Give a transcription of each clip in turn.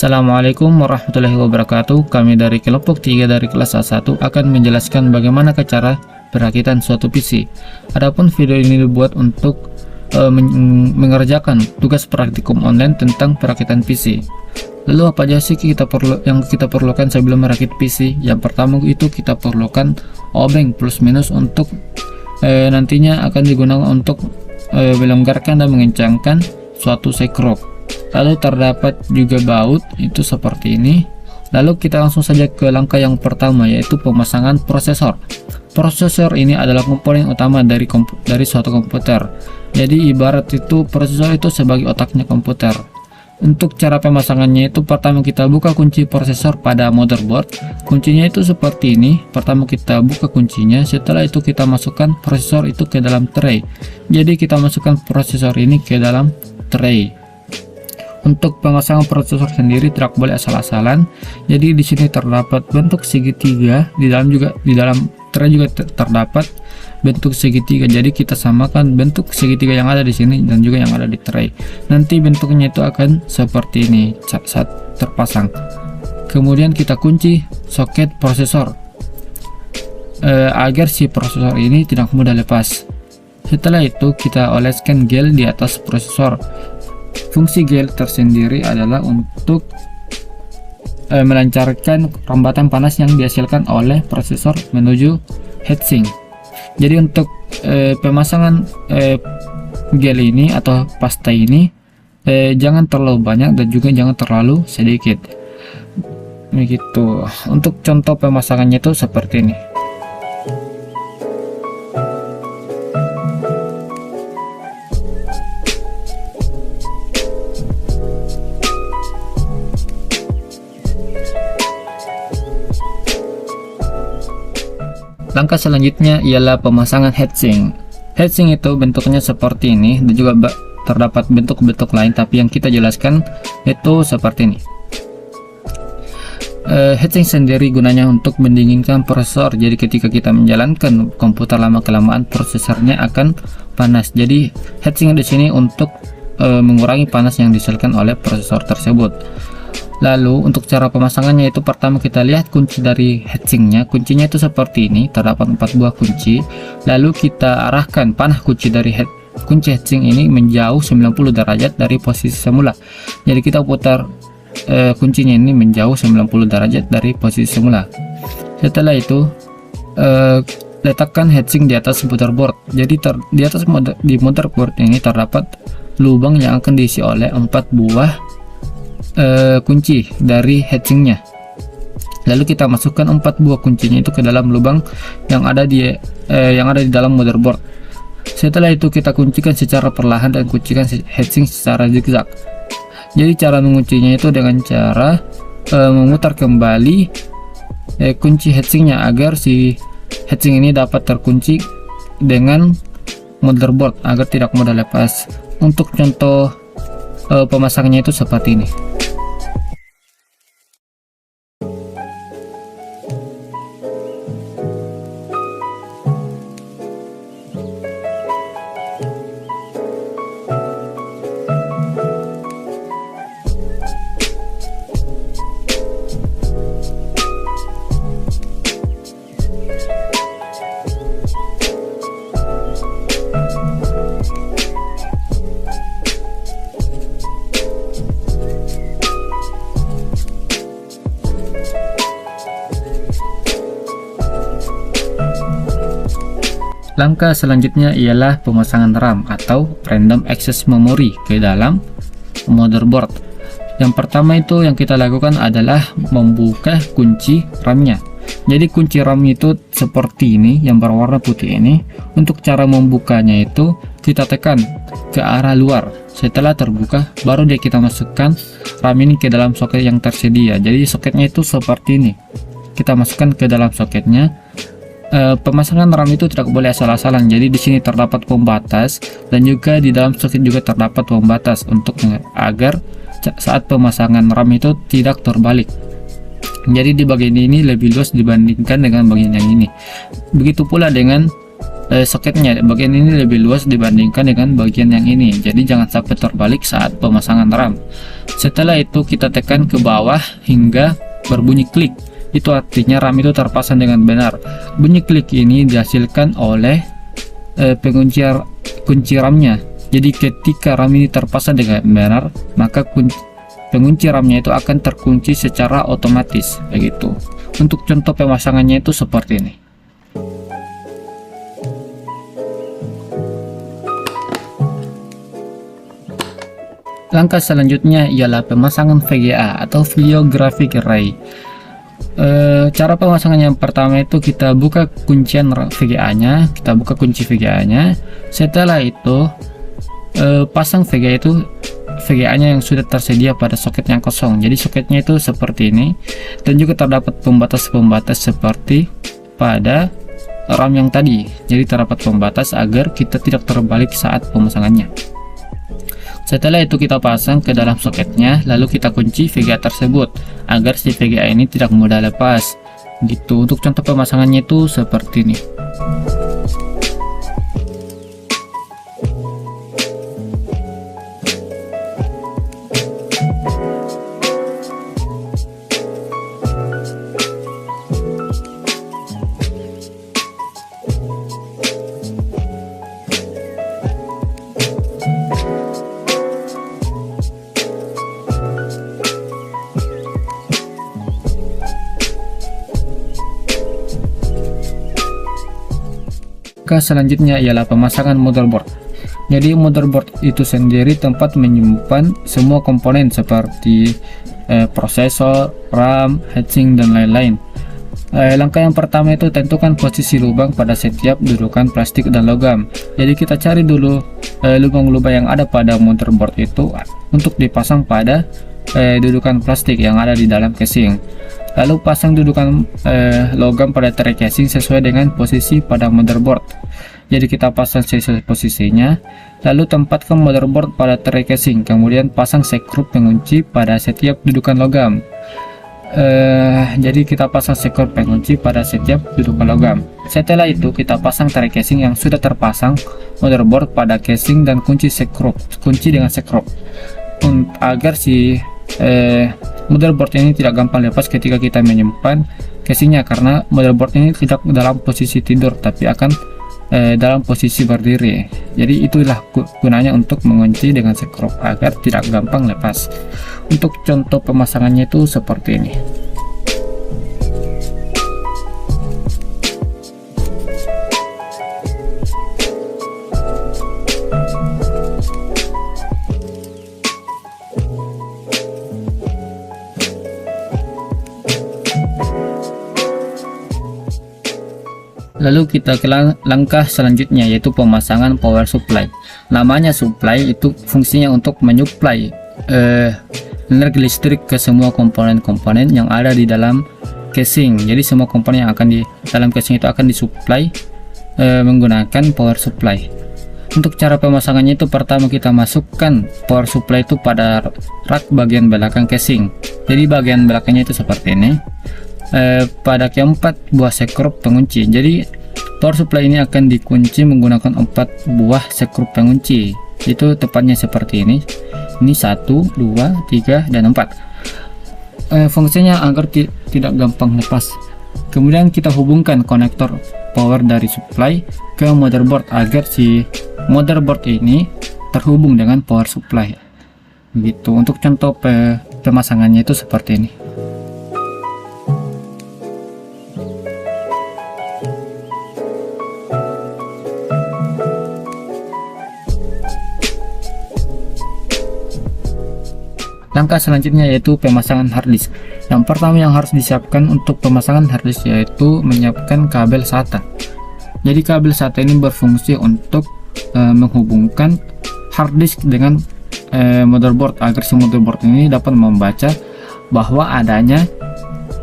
Assalamualaikum warahmatullahi wabarakatuh. Kami dari kelompok 3 dari kelas A1 akan menjelaskan bagaimana cara perakitan suatu PC. Adapun video ini dibuat untuk mengerjakan tugas praktikum online tentang perakitan PC. Lalu apa aja sih yang kita perlukan sebelum merakit PC? Yang pertama itu kita perlukan obeng plus minus untuk nantinya akan digunakan untuk melonggarkan dan mengencangkan suatu sekrup. Lalu terdapat juga baut itu seperti ini. Lalu kita langsung saja ke langkah yang pertama, yaitu pemasangan prosesor. Prosesor ini adalah komponen utama dari suatu komputer. Jadi ibarat itu prosesor itu sebagai otaknya komputer. Untuk cara pemasangannya itu pertama kita buka kunci prosesor pada motherboard. Kuncinya itu seperti ini. Pertama kita buka kuncinya, setelah itu kita masukkan prosesor itu ke dalam tray. Jadi kita masukkan prosesor ini ke dalam tray. Untuk pemasangan prosesor sendiri tidak boleh asal-asalan. Jadi di sini terdapat bentuk segitiga, di dalam tray juga terdapat bentuk segitiga. Jadi kita samakan bentuk segitiga yang ada di sini dan juga yang ada di tray. Nanti bentuknya itu akan seperti ini saat terpasang. Kemudian kita kunci soket prosesor agar si prosesor ini tidak mudah lepas. Setelah itu kita oleskan gel di atas prosesor. Fungsi gel tersendiri adalah untuk melancarkan rambatan panas yang dihasilkan oleh prosesor menuju heatsink. Jadi untuk pemasangan gel ini atau pasta ini jangan terlalu banyak dan juga jangan terlalu sedikit. Begitu. Untuk contoh pemasangannya itu seperti ini. Langkah selanjutnya ialah pemasangan heatsink. Heatsink itu bentuknya seperti ini dan juga terdapat bentuk-bentuk lain, tapi yang kita jelaskan itu seperti ini. Heatsink sendiri gunanya untuk mendinginkan prosesor. Jadi ketika kita menjalankan komputer lama-kelamaan prosesornya akan panas. Jadi heatsink di sini untuk mengurangi panas yang dihasilkan oleh prosesor tersebut. Lalu untuk cara pemasangannya itu pertama kita lihat kunci dari heatsinknya. Kuncinya itu seperti ini, terdapat 4 buah kunci. Lalu kita arahkan panah kunci dari kunci heatsink ini menjauh 90 derajat dari posisi semula. Jadi kita putar kuncinya ini menjauh 90 derajat dari posisi semula. Setelah itu letakkan heatsink di atas motherboard. Jadi di motherboard ini terdapat lubang yang akan diisi oleh 4 buah kunci dari heatsinknya. Lalu kita masukkan 4 buah kuncinya itu ke dalam lubang yang ada di dalam motherboard. Setelah itu kita kuncikan secara perlahan dan kuncikan heatsink secara zigzag. Jadi cara menguncinya itu dengan cara memutar kembali kunci heatsinknya agar si heatsink ini dapat terkunci dengan motherboard agar tidak mudah lepas. Untuk contoh pemasangannya itu seperti ini. Langkah selanjutnya ialah pemasangan RAM atau Random Access Memory ke dalam motherboard. Yang pertama itu yang kita lakukan adalah membuka kunci RAM-nya. Jadi kunci RAM itu seperti ini yang berwarna putih ini. Untuk cara membukanya itu kita tekan ke arah luar. Setelah terbuka baru kita masukkan RAM ini ke dalam soket yang tersedia. Jadi soketnya itu seperti ini. Kita masukkan ke dalam soketnya. Pemasangan RAM itu tidak boleh asal-asalan. Jadi di sini terdapat pembatas dan juga di dalam soket juga terdapat pembatas untuk agar saat pemasangan RAM itu tidak terbalik. Jadi di bagian ini lebih luas dibandingkan dengan bagian yang ini. Begitu pula dengan soketnya. Bagian ini lebih luas dibandingkan dengan bagian yang ini, jadi jangan sampai terbalik saat pemasangan RAM. Setelah itu kita tekan ke bawah hingga berbunyi klik. Itu artinya RAM itu terpasang dengan benar. Bunyi klik ini dihasilkan oleh kunci RAM-nya. Jadi ketika RAM ini terpasang dengan benar, maka pengunci RAM-nya itu akan terkunci secara otomatis begitu. Untuk contoh pemasangannya itu seperti ini. Langkah selanjutnya ialah pemasangan VGA atau Video Graphic Array. Cara pemasangan yang pertama itu kita buka kuncian VGA-nya, kita buka kunci VGA-nya. Setelah itu pasang VGA-nya yang sudah tersedia pada soket yang kosong. Jadi soketnya itu seperti ini, dan juga terdapat pembatas-pembatas seperti pada RAM yang tadi. Jadi terdapat pembatas agar kita tidak terbalik saat pemasangannya. Setelah itu kita pasang ke dalam soketnya, lalu kita kunci VGA tersebut agar si VGA ini tidak mudah lepas gitu. Untuk contoh pemasangannya itu seperti ini. Selanjutnya ialah pemasangan motherboard. Jadi motherboard itu sendiri tempat menyimpan semua komponen seperti prosesor, RAM, heatsink, dan lain-lain. Langkah yang pertama itu tentukan posisi lubang pada setiap dudukan plastik dan logam. Jadi kita cari dulu lubang-lubang yang ada pada motherboard itu untuk dipasang pada dudukan plastik yang ada di dalam casing. Lalu pasang dudukan logam pada tray casing sesuai dengan posisi pada motherboard. Jadi kita pasang sesuai posisinya, lalu tempatkan motherboard pada tray casing, kemudian pasang sekrup pengunci pada setiap dudukan logam. Jadi kita pasang sekrup pengunci pada setiap dudukan logam. Setelah itu kita pasang tray casing yang sudah terpasang motherboard pada casing dan kunci dengan sekrup agar si motherboard ini tidak gampang lepas ketika kita menyimpan casingnya, karena motherboard ini tidak dalam posisi tidur tapi akan dalam posisi berdiri. Jadi itulah gunanya untuk mengunci dengan sekrup agar tidak gampang lepas. Untuk contoh pemasangannya itu seperti ini. Lalu kita ke langkah selanjutnya, yaitu pemasangan power supply. Namanya supply itu fungsinya untuk menyuplai energi listrik ke semua komponen-komponen yang ada di dalam casing. Jadi semua komponen yang akan di dalam casing itu akan disuplai menggunakan power supply. Untuk cara pemasangannya itu pertama kita masukkan power supply itu pada rak bagian belakang casing. Jadi bagian belakangnya itu seperti ini. Pada keempat buah sekrup pengunci. Jadi power supply ini akan dikunci menggunakan 4 buah sekrup pengunci. Itu tepatnya seperti ini. Ini 1, 2, 3, dan 4. Fungsinya agar tidak gampang lepas. Kemudian kita hubungkan konektor power dari supply ke motherboard agar si motherboard ini terhubung dengan power supply. Begitu. Untuk contoh pemasangannya itu seperti ini. Langkah selanjutnya yaitu pemasangan harddisk. Yang pertama yang harus disiapkan untuk pemasangan harddisk yaitu menyiapkan kabel SATA. Jadi kabel SATA ini berfungsi untuk menghubungkan harddisk dengan motherboard agar si motherboard ini dapat membaca bahwa adanya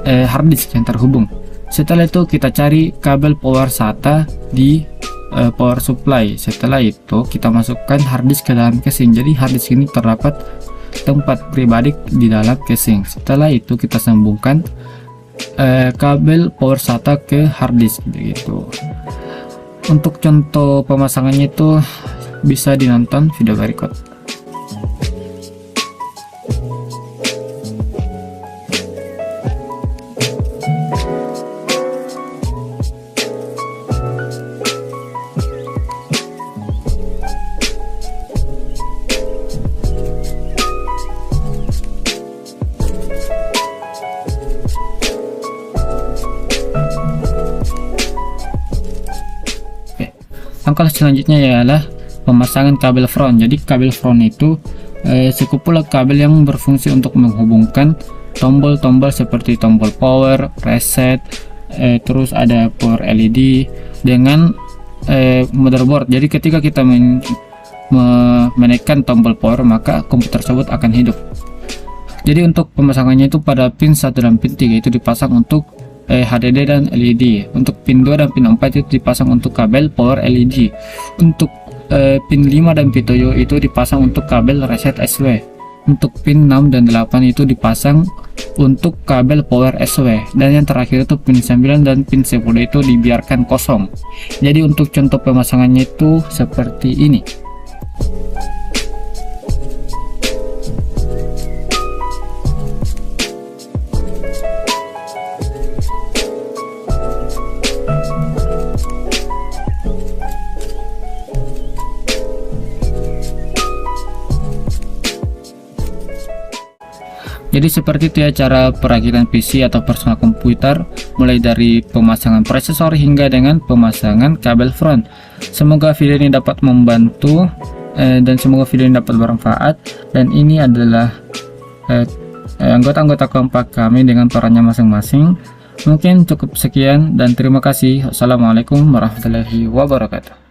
harddisk yang terhubung. Setelah itu kita cari kabel power SATA di power supply. Setelah itu kita masukkan harddisk ke dalam casing. Jadi harddisk ini terdapat tempat pribadi di dalam casing. Setelah itu kita sambungkan kabel power SATA ke harddisk begitu. Untuk contoh pemasangannya itu bisa dinonton video berikut. Langkah selanjutnya ialah pemasangan kabel front. Jadi kabel front itu sekumpulan kabel yang berfungsi untuk menghubungkan tombol-tombol seperti tombol power, reset, terus ada power LED dengan motherboard. Jadi ketika kita menekan tombol power, maka komputer tersebut akan hidup. Jadi untuk pemasangannya itu pada pin 1 dan pin 3 itu dipasang untuk HDD dan LED. Untuk pin 2 dan pin 4 itu dipasang untuk kabel power LED. Untuk pin 5 dan pin 7 itu dipasang untuk kabel reset SW. Untuk pin 6 dan 8 itu dipasang untuk kabel power SW. Dan yang terakhir itu pin 9 dan pin 10 itu dibiarkan kosong. Jadi untuk contoh pemasangannya itu seperti ini. Jadi seperti itu ya cara perakitan PC atau personal komputer, mulai dari pemasangan prosesor hingga dengan pemasangan kabel front. Semoga video ini dapat membantu dan semoga video ini dapat bermanfaat. Dan ini adalah anggota-anggota kompak kami dengan perannya masing-masing. Mungkin cukup sekian dan terima kasih. Wassalamualaikum warahmatullahi wabarakatuh.